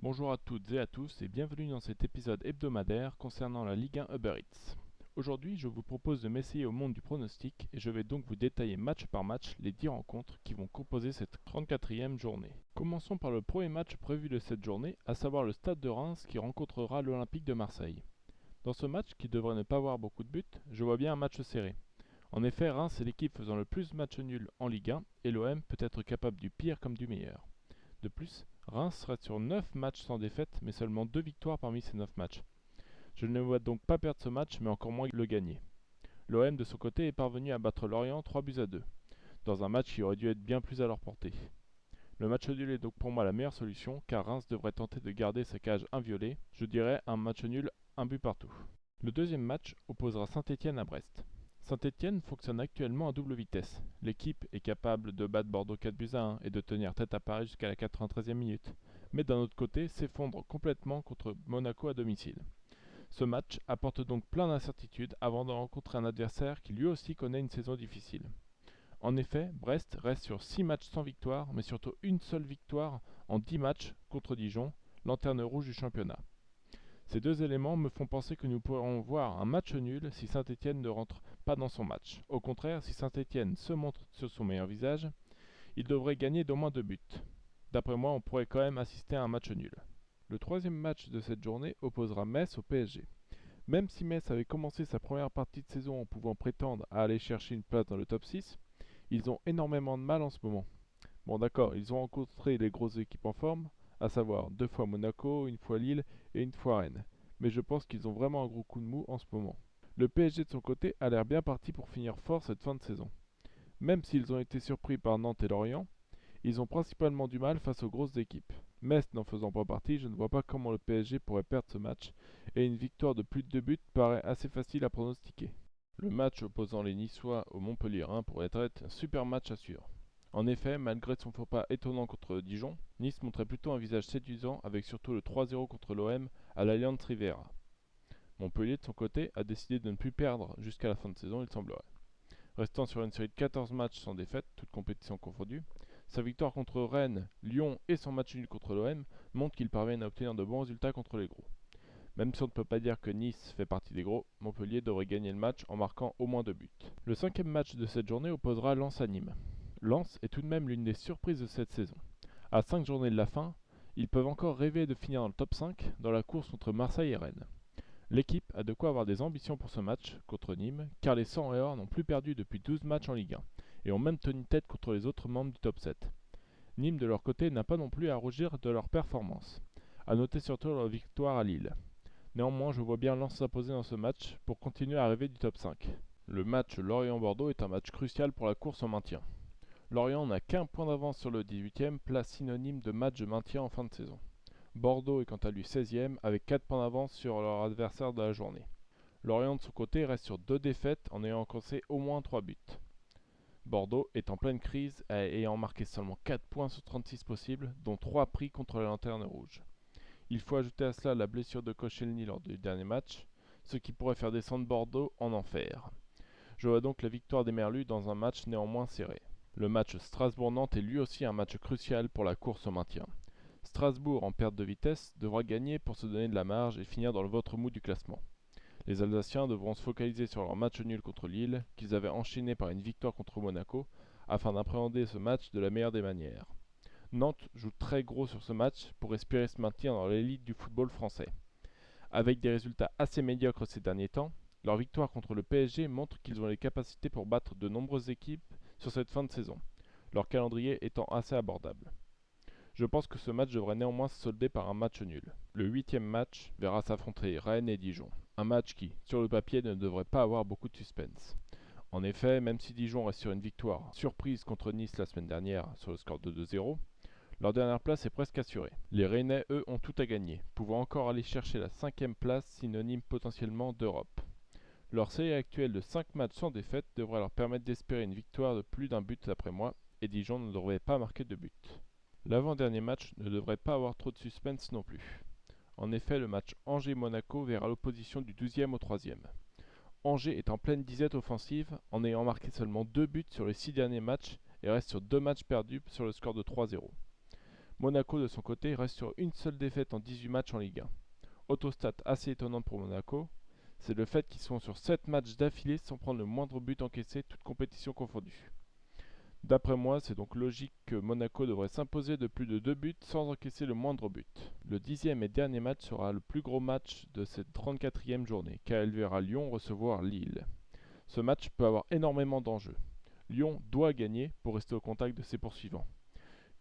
Bonjour à toutes et à tous et bienvenue dans cet épisode hebdomadaire concernant la Ligue 1 Uber Eats. Aujourd'hui, je vous propose de m'essayer au monde du pronostic et je vais donc vous détailler match par match les 10 rencontres qui vont composer cette 34e journée. Commençons par le premier match prévu de cette journée, à savoir le Stade de Reims qui rencontrera l'Olympique de Marseille. Dans ce match, qui devrait ne pas avoir beaucoup de buts, je vois bien un match serré. En effet, Reims est l'équipe faisant le plus de matchs nuls en Ligue 1 et l'OM peut être capable du pire comme du meilleur. De plus, Reims reste sur 9 matchs sans défaite, mais seulement 2 victoires parmi ces 9 matchs. Je ne vois donc pas perdre ce match, mais encore moins le gagner. L'OM de son côté est parvenu à battre Lorient 3 buts à 2, dans un match qui aurait dû être bien plus à leur portée. Le match nul est donc pour moi la meilleure solution, car Reims devrait tenter de garder sa cage inviolée, je dirais un match nul, un but partout. Le deuxième match opposera Saint-Étienne à Brest. Saint-Étienne fonctionne actuellement à double vitesse. L'équipe est capable de battre Bordeaux 4 buts à 1 et de tenir tête à Paris jusqu'à la 93e minute, mais d'un autre côté s'effondre complètement contre Monaco à domicile. Ce match apporte donc plein d'incertitudes avant de rencontrer un adversaire qui lui aussi connaît une saison difficile. En effet, Brest reste sur 6 matchs sans victoire, mais surtout une seule victoire en 10 matchs contre Dijon, lanterne rouge du championnat. Ces deux éléments me font penser que nous pourrons voir un match nul si Saint-Étienne ne rentre pas dans son match. Au contraire, si Saint-Étienne se montre sur son meilleur visage, il devrait gagner d'au moins 2 buts. D'après moi, on pourrait quand même assister à un match nul. Le troisième match de cette journée opposera Metz au PSG. Même si Metz avait commencé sa première partie de saison en pouvant prétendre à aller chercher une place dans le top 6, ils ont énormément de mal en ce moment. Bon d'accord, ils ont rencontré les grosses équipes en forme, à savoir 2 fois Monaco, une fois Lille et une fois Rennes. Mais je pense qu'ils ont vraiment un gros coup de mou en ce moment. Le PSG de son côté a l'air bien parti pour finir fort cette fin de saison. Même s'ils ont été surpris par Nantes et Lorient, ils ont principalement du mal face aux grosses équipes. Metz n'en faisant pas partie, je ne vois pas comment le PSG pourrait perdre ce match, et une victoire de plus de 2 buts paraît assez facile à pronostiquer. Le match opposant les Niçois au Montpellierin pourrait être un super match à suivre. En effet, malgré son faux pas étonnant contre Dijon, Nice montrait plutôt un visage séduisant avec surtout le 3-0 contre l'OM à l'Allianz Riviera. Montpellier de son côté a décidé de ne plus perdre jusqu'à la fin de saison il semblerait. Restant sur une série de 14 matchs sans défaite, toutes compétitions confondues, sa victoire contre Rennes, Lyon et son match nul contre l'OM montrent qu'il parvient à obtenir de bons résultats contre les gros. Même si on ne peut pas dire que Nice fait partie des gros, Montpellier devrait gagner le match en marquant au moins 2 buts. Le cinquième match de cette journée opposera Lens à Nîmes. Lens est tout de même l'une des surprises de cette saison. À 5 journées de la fin, ils peuvent encore rêver de finir dans le top 5 dans la course entre Marseille et Rennes. L'équipe a de quoi avoir des ambitions pour ce match contre Nîmes, car les 100 et or n'ont plus perdu depuis 12 matchs en Ligue 1, et ont même tenu tête contre les autres membres du top 7. Nîmes de leur côté n'a pas non plus à rougir de leur performance. A noter surtout leur victoire à Lille. Néanmoins, je vois bien Lens s'imposer dans ce match pour continuer à rêver du top 5. Le match Lorient-Bordeaux est un match crucial pour la course au maintien. Lorient n'a qu'un point d'avance sur le 18e, place synonyme de match de maintien en fin de saison. Bordeaux est quant à lui 16e avec 4 points d'avance sur leur adversaire de la journée. Lorient de son côté reste sur 2 défaites en ayant encaissé au moins 3 buts. Bordeaux est en pleine crise ayant marqué seulement 4 points sur 36 possibles, dont 3 pris contre la lanterne rouge. Il faut ajouter à cela la blessure de Koscielny lors du dernier match, ce qui pourrait faire descendre Bordeaux en enfer. Je vois donc la victoire des Merlus dans un match néanmoins serré. Le match Strasbourg-Nantes est lui aussi un match crucial pour la course au maintien. Strasbourg, en perte de vitesse, devra gagner pour se donner de la marge et finir dans le ventre mou du classement. Les Alsaciens devront se focaliser sur leur match nul contre Lille, qu'ils avaient enchaîné par une victoire contre Monaco, afin d'appréhender ce match de la meilleure des manières. Nantes joue très gros sur ce match pour espérer se maintenir dans l'élite du football français. Avec des résultats assez médiocres ces derniers temps, leur victoire contre le PSG montre qu'ils ont les capacités pour battre de nombreuses équipes sur cette fin de saison, leur calendrier étant assez abordable. Je pense que ce match devrait néanmoins se solder par un match nul. Le huitième match verra s'affronter Rennes et Dijon, un match qui, sur le papier, ne devrait pas avoir beaucoup de suspense. En effet, même si Dijon reste sur une victoire surprise contre Nice la semaine dernière sur le score de 2-0, leur dernière place est presque assurée. Les Rennais, eux, ont tout à gagner, pouvant encore aller chercher la 5e place, synonyme potentiellement d'Europe. Leur série actuelle de 5 matchs sans défaite devrait leur permettre d'espérer une victoire de plus d'un but d'après moi, et Dijon ne devrait pas marquer de but. L'avant-dernier match ne devrait pas avoir trop de suspense non plus. En effet, le match Angers-Monaco verra l'opposition du 12e au 3e. Angers est en pleine disette offensive en ayant marqué seulement 2 buts sur les 6 derniers matchs et reste sur 2 matchs perdus sur le score de 3-0. Monaco de son côté reste sur une seule défaite en 18 matchs en Ligue 1. Autostat assez étonnante pour Monaco, c'est le fait qu'ils sont sur 7 matchs d'affilée sans prendre le moindre but encaissé, toutes compétitions confondues. D'après moi, c'est donc logique que Monaco devrait s'imposer de plus de 2 buts sans encaisser le moindre but. Le 10e et dernier match sera le plus gros match de cette 34e journée, car elle verra Lyon recevoir Lille. Ce match peut avoir énormément d'enjeux. Lyon doit gagner pour rester au contact de ses poursuivants.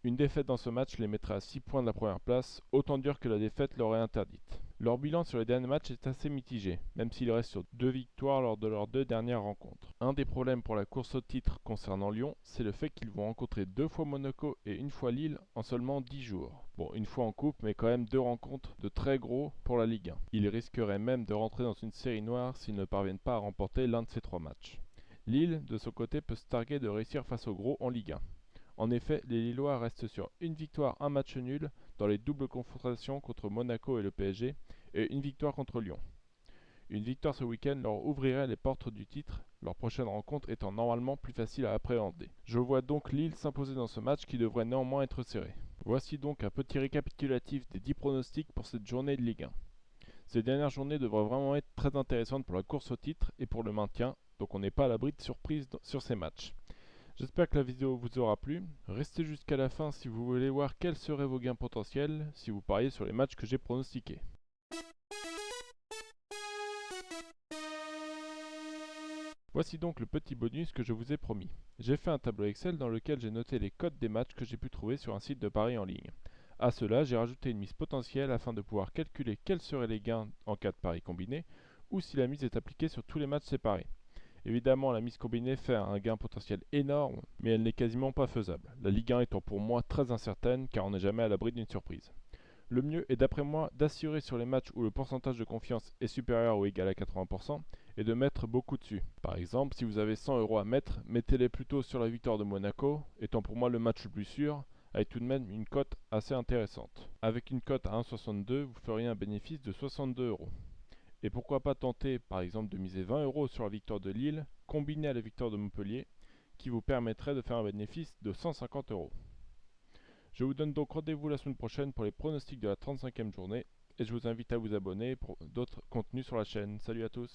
Une défaite dans ce match les mettrait à 6 points de la première place, autant dire que la défaite leur est interdite. Leur bilan sur les derniers matchs est assez mitigé, même s'ils restent sur 2 victoires lors de leurs 2 dernières rencontres. Un des problèmes pour la course au titre concernant Lyon, c'est le fait qu'ils vont rencontrer 2 fois Monaco et 1 fois Lille en seulement 10 jours. Bon, 1 fois en coupe, mais quand même 2 rencontres de très gros pour la Ligue 1. Ils risqueraient même de rentrer dans une série noire s'ils ne parviennent pas à remporter l'un de ces 3 matchs. Lille, de son côté, peut se targuer de réussir face aux gros en Ligue 1. En effet, les Lillois restent sur une victoire, un match nul dans les doubles confrontations contre Monaco et le PSG et une victoire contre Lyon. Une victoire ce week-end leur ouvrirait les portes du titre, leur prochaine rencontre étant normalement plus facile à appréhender. Je vois donc Lille s'imposer dans ce match qui devrait néanmoins être serré. Voici donc un petit récapitulatif des 10 pronostics pour cette journée de Ligue 1. Ces dernières journées devraient vraiment être très intéressantes pour la course au titre et pour le maintien, donc on n'est pas à l'abri de surprises sur ces matchs. J'espère que la vidéo vous aura plu. Restez jusqu'à la fin si vous voulez voir quels seraient vos gains potentiels si vous pariez sur les matchs que j'ai pronostiqués. Voici donc le petit bonus que je vous ai promis. J'ai fait un tableau Excel dans lequel j'ai noté les codes des matchs que j'ai pu trouver sur un site de paris en ligne. À cela, j'ai rajouté une mise potentielle afin de pouvoir calculer quels seraient les gains en cas de pari combiné ou si la mise est appliquée sur tous les matchs séparés. Évidemment, la mise combinée fait un gain potentiel énorme, mais elle n'est quasiment pas faisable. La Ligue 1 étant pour moi très incertaine car on n'est jamais à l'abri d'une surprise. Le mieux est d'après moi d'assurer sur les matchs où le pourcentage de confiance est supérieur ou égal à 80% et de mettre beaucoup dessus. Par exemple, si vous avez 100 € à mettre, mettez-les plutôt sur la victoire de Monaco, étant pour moi le match le plus sûr, avec tout de même une cote assez intéressante. Avec une cote à 1,62, vous feriez un bénéfice de 62 €. Et pourquoi pas tenter par exemple de miser 20 € sur la victoire de Lille, combinée à la victoire de Montpellier, qui vous permettrait de faire un bénéfice de 150 €. Je vous donne donc rendez-vous la semaine prochaine pour les pronostics de la 35e journée, et je vous invite à vous abonner pour d'autres contenus sur la chaîne. Salut à tous!